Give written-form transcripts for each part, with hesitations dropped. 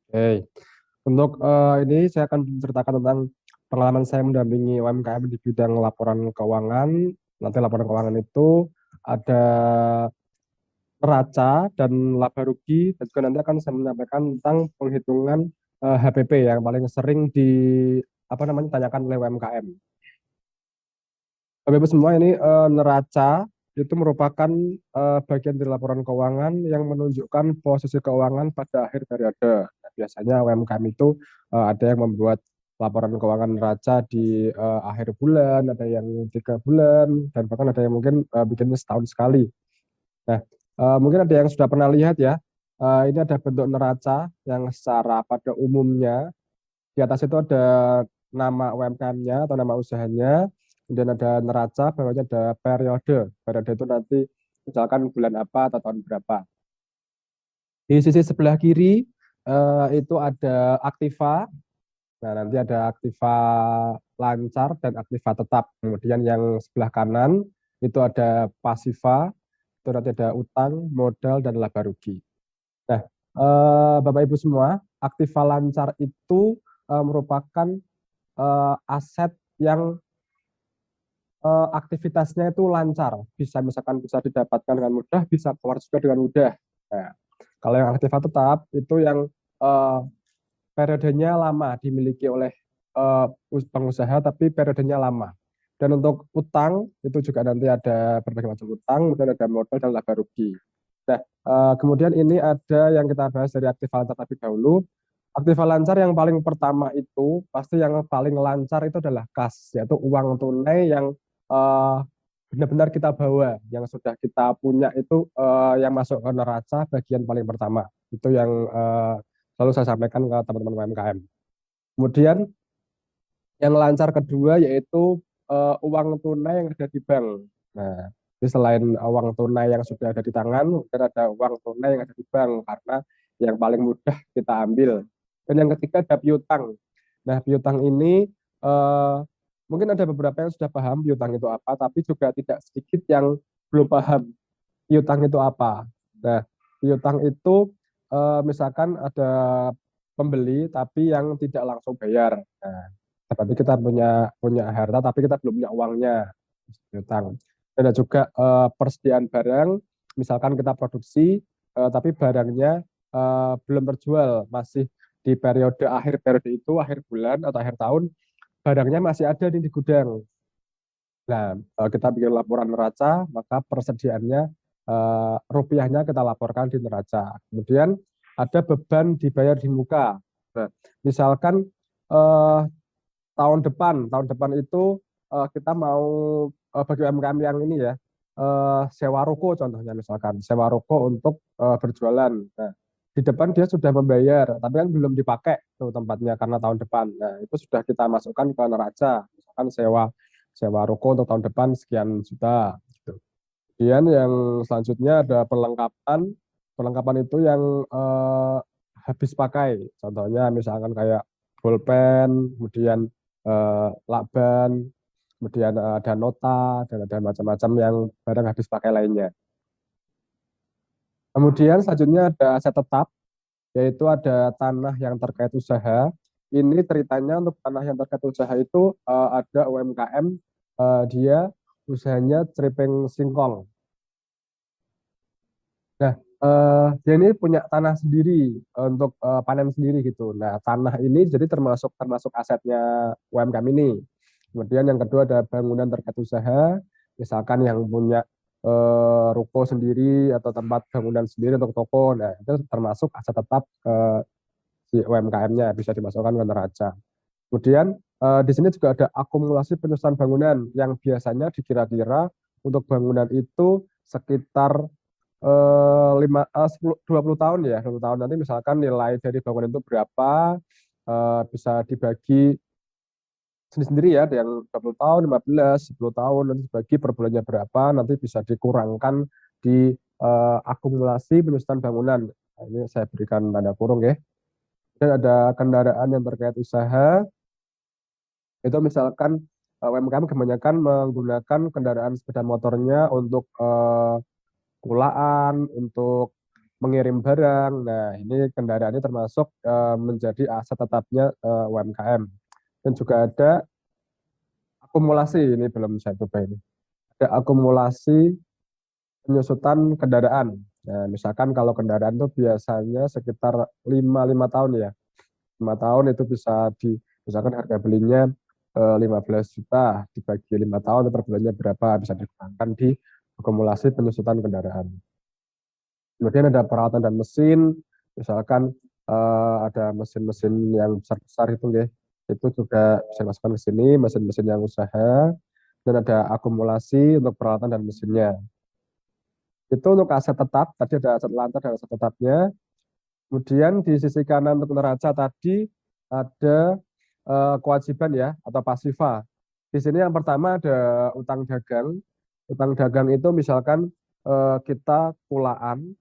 Oke, untuk ini saya akan menceritakan tentang pengalaman saya mendampingi UMKM di bidang laporan keuangan. Nanti laporan keuangan itu ada neraca dan laba rugi, dan juga nanti akan saya menyampaikan tentang penghitungan HPP yang paling sering di apa namanya tanyakan oleh UMKM. Bapak Ibu semua ini neraca itu merupakan bagian dari laporan keuangan yang menunjukkan posisi keuangan pada akhir periode. Nah, biasanya UMKM itu ada yang membuat laporan keuangan neraca di akhir bulan, ada yang 3 bulan, dan bahkan ada yang mungkin bikinnya setahun sekali. Nah, mungkin ada yang sudah pernah lihat ya, ini ada bentuk neraca yang secara pada umumnya di atas itu ada nama UMKM-nya atau nama usahanya, kemudian ada neraca, bawahnya ada periode. Periode itu nanti misalkan bulan apa atau tahun berapa. Di sisi sebelah kiri itu ada aktiva. Nah, nanti ada aktiva lancar dan aktiva tetap. Kemudian yang sebelah kanan itu ada pasiva, itu nanti ada utang, modal, dan laba rugi. Nah, Bapak Ibu semua, aktiva lancar itu merupakan aset yang aktivitasnya itu lancar, bisa misalkan bisa didapatkan dengan mudah, bisa keluar juga dengan mudah. Nah, kalau yang aktiva tetap itu yang eh, periodenya lama dimiliki oleh eh, pengusaha, tapi periodenya lama. Dan untuk utang itu juga nanti ada berbagai macam utang, kemudian ada modal dan laba rugi. Nah, kemudian ini ada yang kita bahas dari aktiva lancar terlebih dahulu. Aktiva lancar yang paling pertama itu pasti yang paling lancar itu adalah kas, yaitu uang tunai yang eh, benar-benar kita bawa, yang sudah kita punya itu yang masuk ke neraca bagian paling pertama. Itu yang selalu saya sampaikan ke teman-teman UMKM. Kemudian yang lancar kedua yaitu uang tunai yang ada di bank. Nah, jadi selain uang tunai yang sudah ada di tangan, dan ada uang tunai yang ada di bank karena yang paling mudah kita ambil. Dan yang ketiga ada piutang. Nah, piutang ini eh, mungkin ada beberapa yang sudah paham piutang itu apa, tapi juga tidak sedikit yang belum paham piutang itu apa. Nah, piutang itu misalkan ada pembeli tapi yang tidak langsung bayar. Nah, berarti kita punya punya harta tapi kita belum punya uangnya, piutang. Dan ada juga persediaan barang, misalkan kita produksi tapi barangnya belum terjual, masih di periode akhir periode itu, akhir bulan atau akhir tahun, barangnya masih ada di gudang. Nah, kita bikin laporan neraca, maka persediaannya rupiahnya kita laporkan di neraca. Kemudian ada beban dibayar di muka. Nah, misalkan eh, tahun depan itu kita mau bagi UMKM yang ini ya, sewa ruko contohnya, misalkan sewa ruko untuk berjualan. Nah, di depan dia sudah membayar, tapi kan belum dipakai tuh tempatnya karena tahun depan. Nah, itu sudah kita masukkan ke neraca. Misalkan sewa sewa ruko untuk tahun depan sekian juta. Gitu. Kemudian yang selanjutnya ada perlengkapan. Perlengkapan itu yang habis pakai. Contohnya misalkan kayak pulpen, kemudian lakban, kemudian ada nota, dan ada macam-macam yang barang habis pakai lainnya. Kemudian selanjutnya ada aset tetap, yaitu ada tanah yang terkait usaha. Ini ceritanya untuk tanah yang terkait usaha itu ada UMKM, dia usahanya ceripeng singkong. Nah, dia ini punya tanah sendiri untuk panen sendiri gitu. Nah, tanah ini jadi termasuk termasuk asetnya UMKM ini. Kemudian yang kedua ada bangunan terkait usaha, misalkan yang punya ruko sendiri atau tempat bangunan sendiri untuk toko. Nah, itu termasuk aset tetap si UMKM-nya, bisa dimasukkan ke neraca. Kemudian di sini juga ada akumulasi penyusunan bangunan yang biasanya dikira-kira untuk bangunan itu sekitar 20 tahun ya, 20 tahun nanti misalkan nilai dari bangunan itu berapa, bisa dibagi sendiri-sendiri ya, ada yang 20 tahun, 15, 10 tahun, nanti dibagi per bulannya berapa, nanti bisa dikurangkan di akumulasi penyusunan bangunan. Nah, ini saya berikan tanda kurung ya. Dan ada kendaraan yang terkait usaha, itu misalkan UMKM kebanyakan menggunakan kendaraan sepeda motornya untuk kulaan, untuk mengirim barang. Nah, ini kendaraan ini termasuk menjadi aset tetapnya UMKM. Dan juga ada akumulasi, ini belum saya coba ini. Ada akumulasi penyusutan kendaraan. Nah, misalkan kalau kendaraan itu biasanya sekitar 5 tahun ya. 5 tahun itu bisa misalkan harga belinya 15 juta, dibagi 5 tahun, per bulannya berapa, bisa digunakan di akumulasi penyusutan kendaraan. Kemudian ada peralatan dan mesin, misalkan ada mesin-mesin yang besar-besar itu juga bisa dimasukkan ke sini, mesin-mesin yang usaha, dan ada akumulasi untuk peralatan dan mesinnya. Itu untuk aset tetap, tadi ada aset lantar dan aset tetapnya. Kemudian di sisi kanan untuk neraca tadi ada kewajiban ya atau pasifa. Di sini yang pertama ada utang dagang. Utang dagang itu misalkan kita kulaan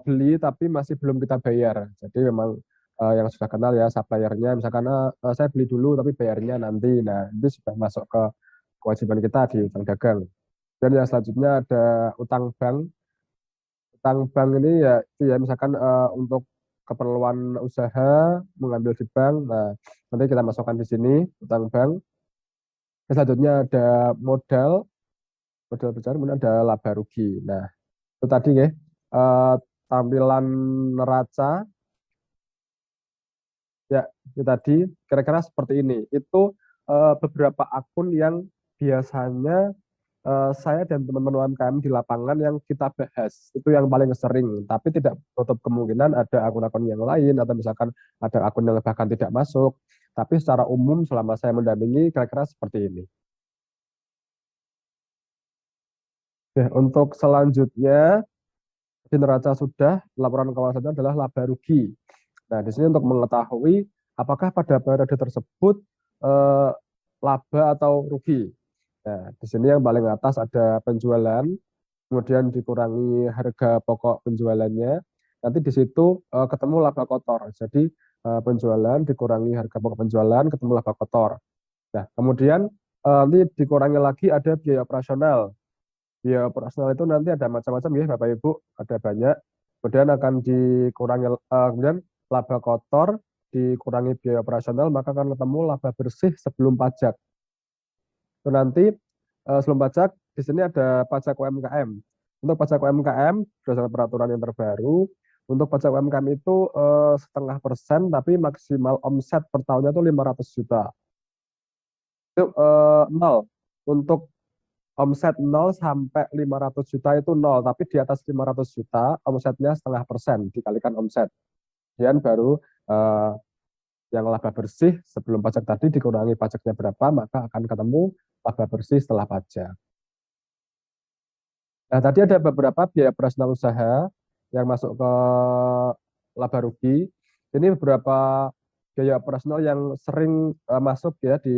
beli tapi masih belum kita bayar. Jadi memang yang sudah kenal ya suppliernya, misalkan saya beli dulu tapi bayarnya nanti. Nah, itu sudah masuk ke kewajiban kita di utang dagang. Dan yang selanjutnya ada utang bank. Utang bank ini ya itu ya misalkan untuk keperluan usaha mengambil di bank. Nah, nanti kita masukkan di sini utang bank. Yang selanjutnya ada modal, modal besar, kemudian ada laba rugi. Nah, itu tadi ya tampilan neraca ya itu tadi kira-kira seperti ini. Itu beberapa akun yang biasanya saya dan teman-teman UMKM di lapangan yang kita bahas itu yang paling sering, tapi tidak menutup kemungkinan ada akun-akun yang lain atau misalkan ada akun yang bahkan tidak masuk. Tapi secara umum selama saya mendampingi kira-kira seperti ini. Oke, untuk selanjutnya di neraca sudah, laporan keuangan selanjutnya adalah laba rugi. Nah, di sini untuk mengetahui apakah pada periode tersebut eh, laba atau rugi. Nah, di sini yang paling atas ada penjualan, kemudian dikurangi harga pokok penjualannya. Nanti di situ ketemu laba kotor. Jadi penjualan dikurangi harga pokok penjualan, ketemu laba kotor. Nah, kemudian nanti dikurangi lagi ada biaya operasional. Biaya operasional itu nanti ada macam-macam ya, Bapak Ibu, ada banyak. Kemudian akan dikurangi, kemudian laba kotor dikurangi biaya operasional, maka akan ketemu laba bersih sebelum pajak. Itu nanti sebelum pajak, di sini ada pajak UMKM. Untuk pajak UMKM, berdasarkan peraturan yang terbaru, untuk pajak UMKM itu 0,5%, tapi maksimal omset per tahunnya itu 500 juta. Itu nol. Untuk omset 0 sampai 500 juta itu nol, tapi di atas 500 juta omsetnya 0,5% dikalikan omset. Kemudian baru eh, yang laba bersih sebelum pajak tadi dikurangi pajaknya berapa, maka akan ketemu laba bersih setelah pajak. Nah, tadi ada beberapa biaya operasional usaha yang masuk ke laba rugi. Ini beberapa biaya operasional yang sering masuk ya di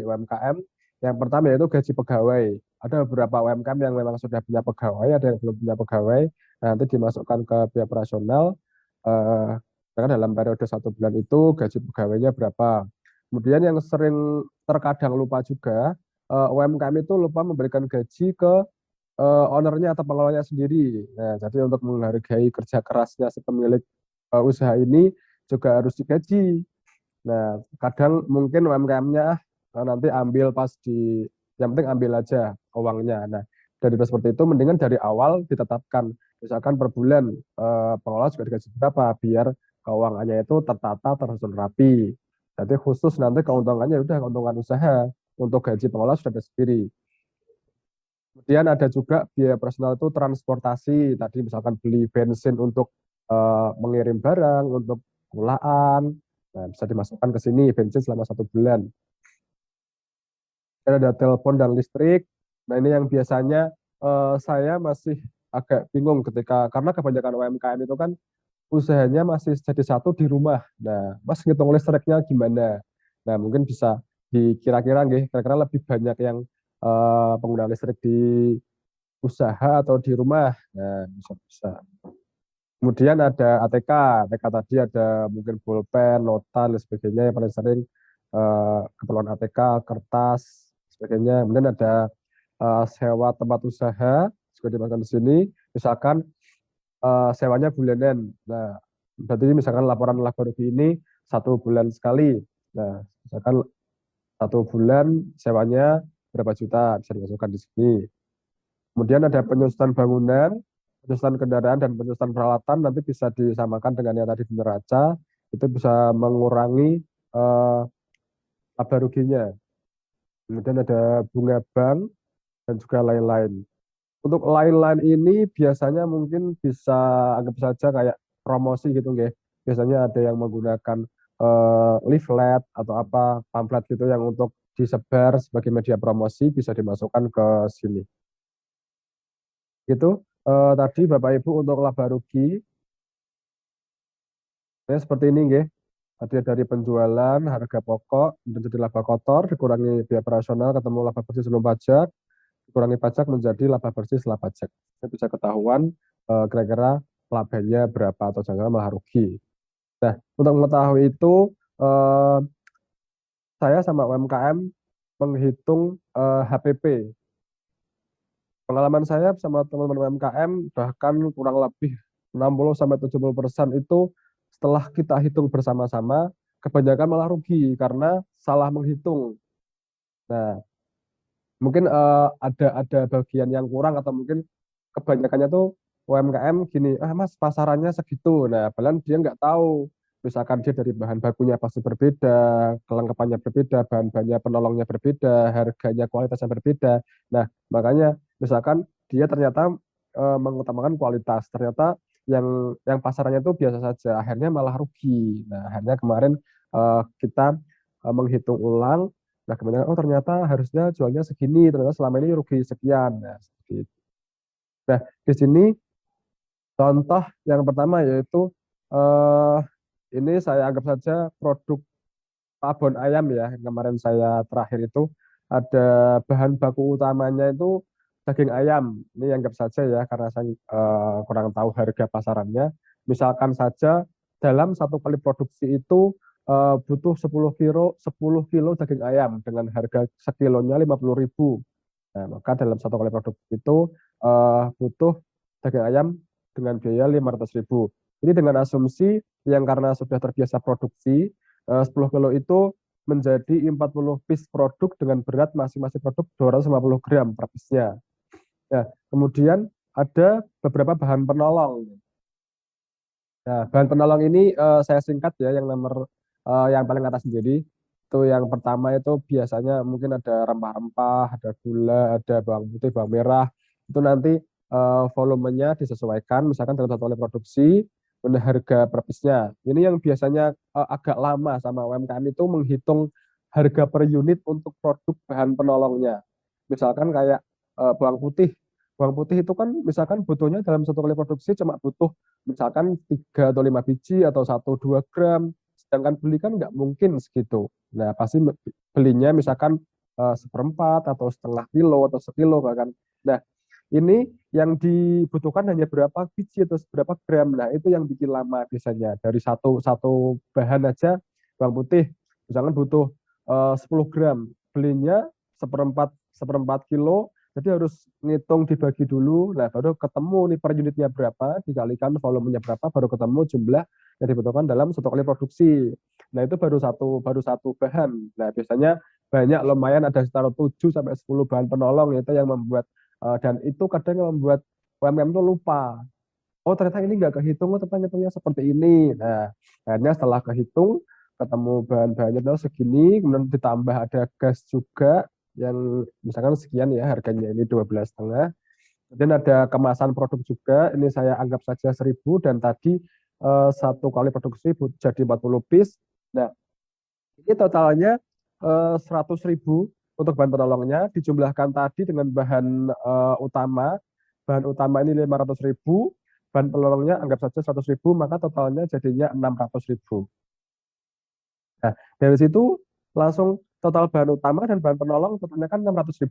UMKM. Yang pertama yaitu gaji pegawai. Ada beberapa UMKM yang memang sudah punya pegawai, ada yang belum punya pegawai. Nah, nanti dimasukkan ke biaya operasional. Eh, karena dalam periode 1 bulan itu gaji pegawainya berapa. Kemudian yang sering terkadang lupa juga, UMKM itu lupa memberikan gaji ke ownernya atau pengelolanya sendiri. Nah, jadi untuk menghargai kerja kerasnya si pemilik usaha ini juga harus digaji. Nah, kadang mungkin UMKM-nya nanti ambil pas yang penting ambil aja uangnya. Nah, dari seperti itu mendingan dari awal ditetapkan. Misalkan per bulan pengelola juga digaji berapa biar keuangannya itu tertata, tersusun rapi. Jadi khusus nanti keuntungannya udah keuntungan usaha. Untuk gaji pengelola sudah ada sendiri. Kemudian ada juga biaya personal itu transportasi. Tadi misalkan beli bensin untuk mengirim barang, untuk kulaan. Nah, bisa dimasukkan ke sini bensin selama 1 bulan. Dan ada telepon dan listrik. Nah, ini yang biasanya saya masih agak bingung ketika karena kebanyakan UMKM itu kan usahanya masih jadi satu di rumah. Nah, Mas ngitung listriknya gimana? Nah, mungkin bisa dikira-kira nggih, kira-kira lebih banyak yang penggunaan listrik di usaha atau di rumah. Nah, bisa-bisa. Kemudian ada ATK. ATK tadi ada mungkin pulpen, nota, dan sebagainya yang paling sering keperluan ATK, kertas, sebagainya. Kemudian ada sewa tempat usaha, juga dimasukkan di sini. Misalkan sewanya bulanan. Nah, berarti misalkan laporan laba rugi ini 1 bulan sekali. Nah, misalkan 1 bulan sewanya berapa juta bisa dimasukkan di sini. Kemudian ada penyusutan bangunan, penyusutan kendaraan, dan penyusutan peralatan nanti bisa disamakan dengan yang tadi di neraca. Itu bisa mengurangi eh, laba ruginya. Kemudian ada bunga bank dan juga lain-lain. Untuk lain-lain ini biasanya mungkin bisa anggap saja kayak promosi gitu nggih. Biasanya ada yang menggunakan leaflet atau apa pamflet gitu yang untuk disebar sebagai media promosi bisa dimasukkan ke sini. Itu tadi Bapak Ibu untuk laba rugi. Ya, seperti ini nggih. Tadi dari penjualan, harga pokok, menjadi laba kotor, dikurangi biaya operasional, ketemu laba bersih sebelum pajak, dikurangi pajak menjadi laba bersih setelah pajak. Ini bisa ketahuan kira-kira labanya berapa atau jangan malah rugi. Nah, untuk mengetahui itu, eh, saya sama UMKM menghitung HPP. Pengalaman saya sama teman-teman UMKM bahkan kurang lebih 60-70% itu setelah kita hitung bersama-sama, kebanyakan malah rugi karena salah menghitung. Nah, mungkin ada bagian yang kurang atau mungkin kebanyakannya tuh UMKM gini, ah mas pasarannya segitu. Nah, padahal dia nggak tahu. Misalkan dia dari bahan bakunya pasti berbeda, kelengkapannya berbeda, bahan-bahannya penolongnya berbeda, harganya kualitasnya berbeda. Nah, makanya misalkan dia ternyata mengutamakan kualitas, ternyata yang pasarannya itu biasa saja, akhirnya malah rugi. Nah, akhirnya kemarin kita menghitung ulang. Nah, kemudian oh ternyata harusnya jualnya segini, ternyata selama ini rugi sekian. Nah, seperti itu. Nah, di sini contoh yang pertama yaitu eh, ini saya anggap saja produk Babon Ayam ya. Yang kemarin saya terakhir itu ada bahan baku utamanya itu daging ayam. Ini anggap saja ya karena saya kurang tahu harga pasarannya. Misalkan saja dalam 1 kali produksi itu butuh 10 kilo daging ayam dengan harga sekilonya 50.000. Nah, maka dalam 1 kali produk itu butuh daging ayam dengan biaya 500.000. Ini dengan asumsi yang karena sudah terbiasa produksi, 10 kilo itu menjadi 40 piece produk dengan berat masing-masing produk 250 gram per piece-nya. Nah, kemudian ada beberapa bahan penolong. Nah, bahan penolong ini saya singkat ya, yang nomor yang paling atas sendiri. Itu yang pertama itu biasanya mungkin ada rempah-rempah, ada gula, ada bawang putih, bawang merah. Itu nanti volumenya disesuaikan, misalkan dalam 1 kali produksi, kemudian harga per piece-nya. Ini yang biasanya agak lama sama UMKM itu menghitung harga per unit untuk produk bahan penolongnya. Misalkan kayak bawang putih. Bawang putih itu kan misalkan butuhnya dalam 1 kali produksi cuma butuh misalkan 3 atau 5 biji atau 1-2 gram, sedangkan beli kan nggak mungkin segitu. Nah, pasti belinya misalkan seperempat atau setengah kilo atau sekilo bahkan. Nah, ini yang dibutuhkan hanya berapa biji atau berapa gram. Nah, itu yang bikin lama biasanya. Dari satu satu bahan aja, bawang putih, misalkan butuh 10 gram. Belinya seperempat seperempat kilo, jadi harus ngitung dibagi dulu, nah baru ketemu nih per unitnya berapa, dikalikan volumenya berapa, baru ketemu jumlah yang dibutuhkan dalam 1 kali produksi. Nah itu baru satu bahan. Nah biasanya banyak lumayan ada sekitar 7 sampai 10 bahan penolong itu yang membuat dan itu kadang yang membuat UMKM itu lupa. Oh ternyata ini nggak kehitung, oh ternyata ngitungnya seperti ini. Nah akhirnya setelah kehitung ketemu bahan-bahannya itu segini, kemudian ditambah ada gas juga yang misalkan sekian ya harganya ini 12,5. Kemudian ada kemasan produk juga, ini saya anggap saja 1.000 dan tadi 1 kali produksi jadi 40 piece. Nah ini totalnya 100.000 untuk bahan penolongnya, dijumlahkan tadi dengan bahan utama ini 500.000, bahan penolongnya anggap saja 100.000, maka totalnya jadinya 600.000. Nah, dari situ langsung total bahan utama dan bahan penolong totalnya kan 600.000.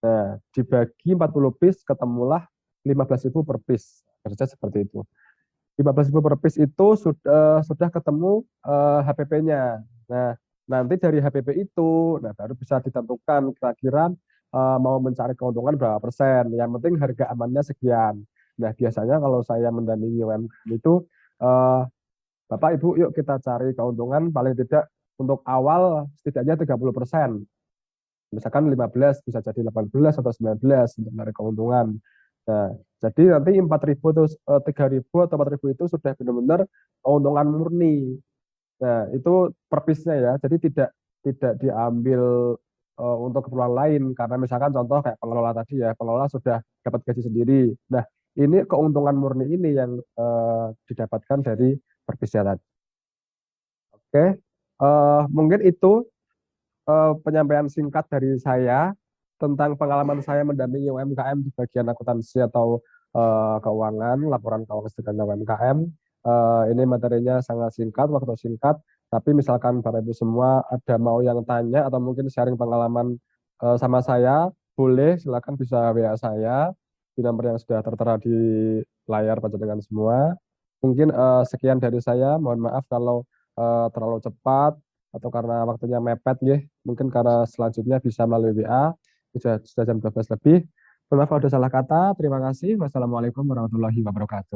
Nah, dibagi 40 piece ketemulah 15.000 per piece. Harusnya seperti itu. 15.000 per piece itu sudah ketemu HPP-nya. Nah, nanti dari HPP itu, nah baru bisa ditentukan kira-kira mau mencari keuntungan berapa persen. Yang penting harga amannya sekian. Nah, biasanya kalau saya mendampingi UMKM itu, eee, Bapak, Ibu, yuk kita cari keuntungan paling tidak untuk awal setidaknya 30%. Misalkan 15, bisa jadi 18 atau 19 untuk menarik keuntungan. Nah, jadi nanti 4.000 atau 3.000 atau 4.000 itu sudah benar-benar keuntungan murni. Nah, itu per piece-nya ya. Jadi tidak diambil untuk keperluan lain karena misalkan contoh kayak pengelola tadi ya, pengelola sudah dapat gaji sendiri. Nah, ini keuntungan murni ini yang didapatkan dari per piece-nya tadi. Oke, mungkin itu penyampaian singkat dari saya tentang pengalaman saya mendampingi UMKM di bagian akuntansi atau keuangan, laporan keuangan sederhana UMKM. Ini materinya sangat singkat, waktu singkat. Tapi misalkan Bapak Ibu semua ada mau yang tanya atau mungkin sharing pengalaman sama saya, boleh silakan bisa WA saya di nomor yang sudah tertera di layar panjenengan semua. Mungkin sekian dari saya. Mohon maaf kalau terlalu cepat atau karena waktunya mepet nggih. Mungkin karena selanjutnya bisa melalui WA. Sudah jam 12 lebih. Mohon maaf kalau ada salah kata. Terima kasih. Wassalamualaikum warahmatullahi wabarakatuh.